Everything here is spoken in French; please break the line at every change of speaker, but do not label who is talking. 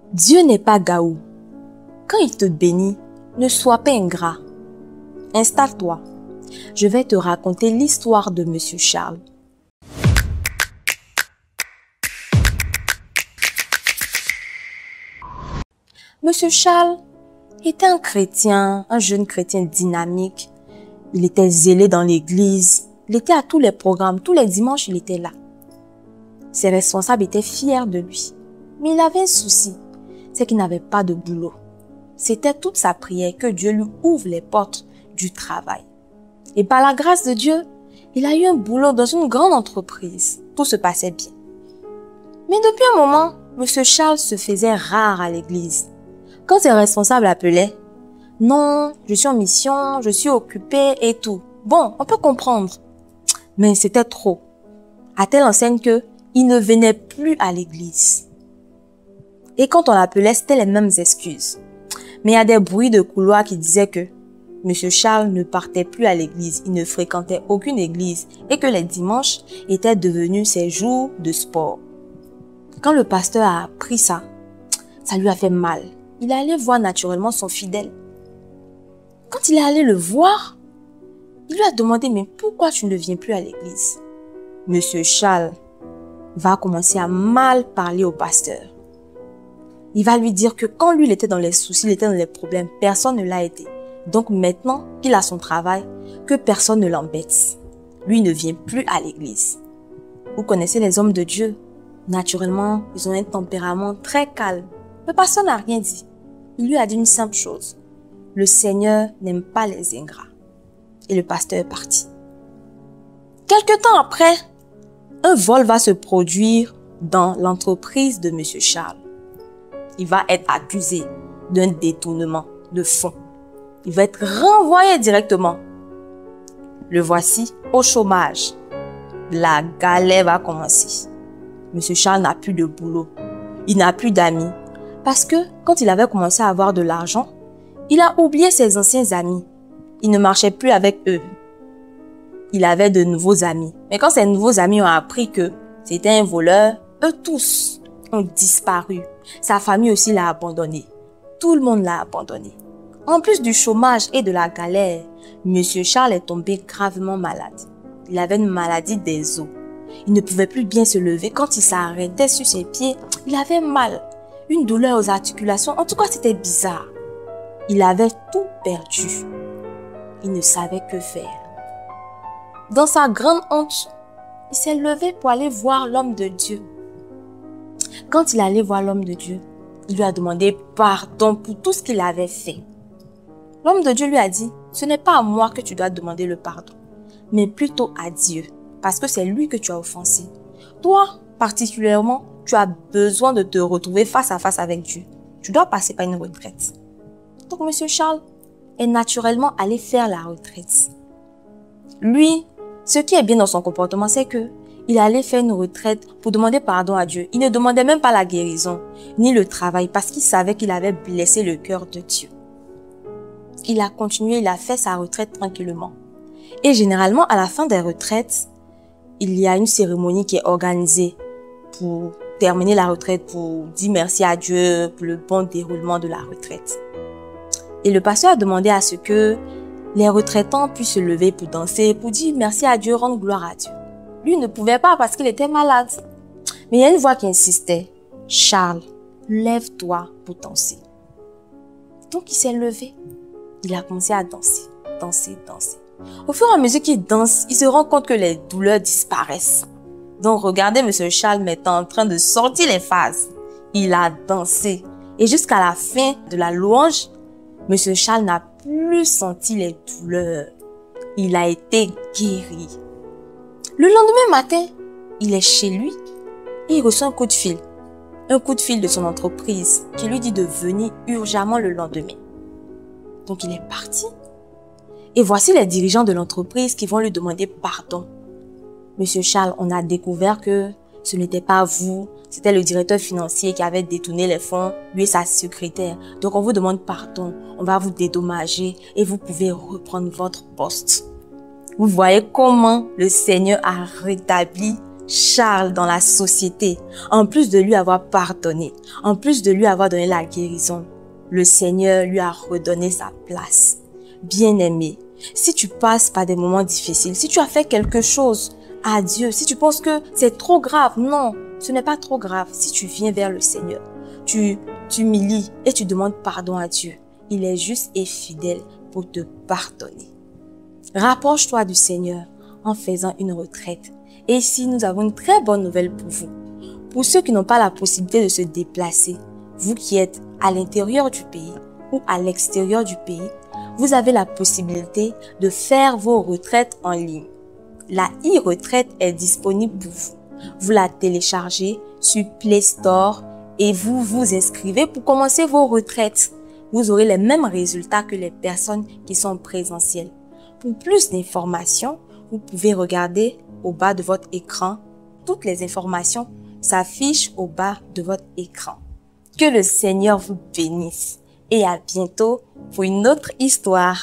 Dieu n'est pas gaou. Quand il te bénit, ne sois pas ingrat. Installe-toi. Je vais te raconter l'histoire de Monsieur Charles. Monsieur Charles était un chrétien, un jeune chrétien dynamique. Il était zélé dans l'église. Il était à tous les programmes. Tous les dimanches, il était là. Ses responsables étaient fiers de lui. Mais il avait un souci. C'est qu'il n'avait pas de boulot. C'était toute sa prière que Dieu lui ouvre les portes du travail. Et par la grâce de Dieu, il a eu un boulot dans une grande entreprise. Tout se passait bien. Mais depuis un moment, Monsieur Charles se faisait rare à l'église. Quand ses responsables l'appelaient, « Non, je suis en mission, je suis occupé et tout. » Bon, on peut comprendre. Mais c'était trop. À telle enseigne que il ne venait plus à l'église. Et quand on l'appelait, c'était les mêmes excuses. Mais il y a des bruits de couloir qui disaient que Monsieur Charles ne partait plus à l'église, il ne fréquentait aucune église et que les dimanches étaient devenus ses jours de sport. Quand le pasteur a appris ça, ça lui a fait mal. Il est allé voir naturellement son fidèle. Quand il est allé le voir, il lui a demandé « Mais pourquoi tu ne viens plus à l'église ?» Monsieur Charles va commencer à mal parler au pasteur. Il va lui dire que quand lui, il était dans les soucis, il était dans les problèmes, personne ne l'a aidé. Donc maintenant qu'il a son travail, que personne ne l'embête. Lui ne vient plus à l'église. Vous connaissez les hommes de Dieu. Naturellement, ils ont un tempérament très calme. Le pasteur n'a rien dit. Il lui a dit une simple chose. Le Seigneur n'aime pas les ingrats. Et le pasteur est parti. Quelque temps après, un vol va se produire dans l'entreprise de Monsieur Charles. Il va être accusé d'un détournement de fonds. Il va être renvoyé directement. Le voici au chômage. La galère va commencer. Monsieur Charles n'a plus de boulot. Il n'a plus d'amis. Parce que quand il avait commencé à avoir de l'argent, il a oublié ses anciens amis. Il ne marchait plus avec eux. Il avait de nouveaux amis. Mais quand ces nouveaux amis ont appris que c'était un voleur, eux tous ont disparu. Sa famille aussi l'a abandonné. Tout le monde l'a abandonné. En plus du chômage et de la galère, Monsieur Charles est tombé gravement malade. Il avait une maladie des os. Il ne pouvait plus bien se lever. Quand il s'arrêtait sur ses pieds, il avait mal. Une douleur aux articulations. En tout cas, c'était bizarre. Il avait tout perdu. Il ne savait que faire. Dans sa grande honte, il s'est levé pour aller voir l'homme de Dieu. Quand il allait voir l'homme de Dieu, il lui a demandé pardon pour tout ce qu'il avait fait. L'homme de Dieu lui a dit, ce n'est pas à moi que tu dois demander le pardon, mais plutôt à Dieu, parce que c'est lui que tu as offensé. Toi, particulièrement, tu as besoin de te retrouver face à face avec Dieu. Tu dois passer par une retraite. Donc, Monsieur Charles est naturellement allé faire la retraite. Lui, ce qui est bien dans son comportement, c'est que il allait faire une retraite pour demander pardon à Dieu. Il ne demandait même pas la guérison, ni le travail, parce qu'il savait qu'il avait blessé le cœur de Dieu. Il a continué, il a fait sa retraite tranquillement. Et généralement, à la fin des retraites, il y a une cérémonie qui est organisée pour terminer la retraite, pour dire merci à Dieu pour le bon déroulement de la retraite. Et le pasteur a demandé à ce que les retraitants puissent se lever pour danser, pour dire merci à Dieu, rendre gloire à Dieu. Lui ne pouvait pas parce qu'il était malade. Mais il y a une voix qui insistait. « Charles, lève-toi pour danser. » Donc il s'est levé. Il a commencé à danser, danser, danser. Au fur et à mesure qu'il danse, il se rend compte que les douleurs disparaissent. Donc regardez M. Charles maintenant en train de sortir les phases. Il a dansé. Et jusqu'à la fin de la louange, M. Charles n'a plus senti les douleurs. Il a été guéri. Le lendemain matin, il est chez lui et il reçoit un coup de fil. Un coup de fil de son entreprise qui lui dit de venir urgemment le lendemain. Donc il est parti. Et voici les dirigeants de l'entreprise qui vont lui demander pardon. Monsieur Charles, on a découvert que ce n'était pas vous, c'était le directeur financier qui avait détourné les fonds, lui et sa secrétaire. Donc on vous demande pardon, on va vous dédommager et vous pouvez reprendre votre poste. Vous voyez comment le Seigneur a rétabli Charles dans la société, en plus de lui avoir pardonné, en plus de lui avoir donné la guérison, le Seigneur lui a redonné sa place. Bien-aimé, si tu passes par des moments difficiles, si tu as fait quelque chose à Dieu, si tu penses que c'est trop grave, non, ce n'est pas trop grave. Si tu viens vers le Seigneur, tu t'humilies et tu demandes pardon à Dieu, il est juste et fidèle pour te pardonner. Rapproche-toi du Seigneur en faisant une retraite. Et ici, nous avons une très bonne nouvelle pour vous. Pour ceux qui n'ont pas la possibilité de se déplacer, vous qui êtes à l'intérieur du pays ou à l'extérieur du pays, vous avez la possibilité de faire vos retraites en ligne. La e-retraite est disponible pour vous. Vous la téléchargez sur Play Store et vous vous inscrivez pour commencer vos retraites. Vous aurez les mêmes résultats que les personnes qui sont présentielles. Pour plus d'informations, vous pouvez regarder au bas de votre écran. Toutes les informations s'affichent au bas de votre écran. Que le Seigneur vous bénisse et à bientôt pour une autre histoire.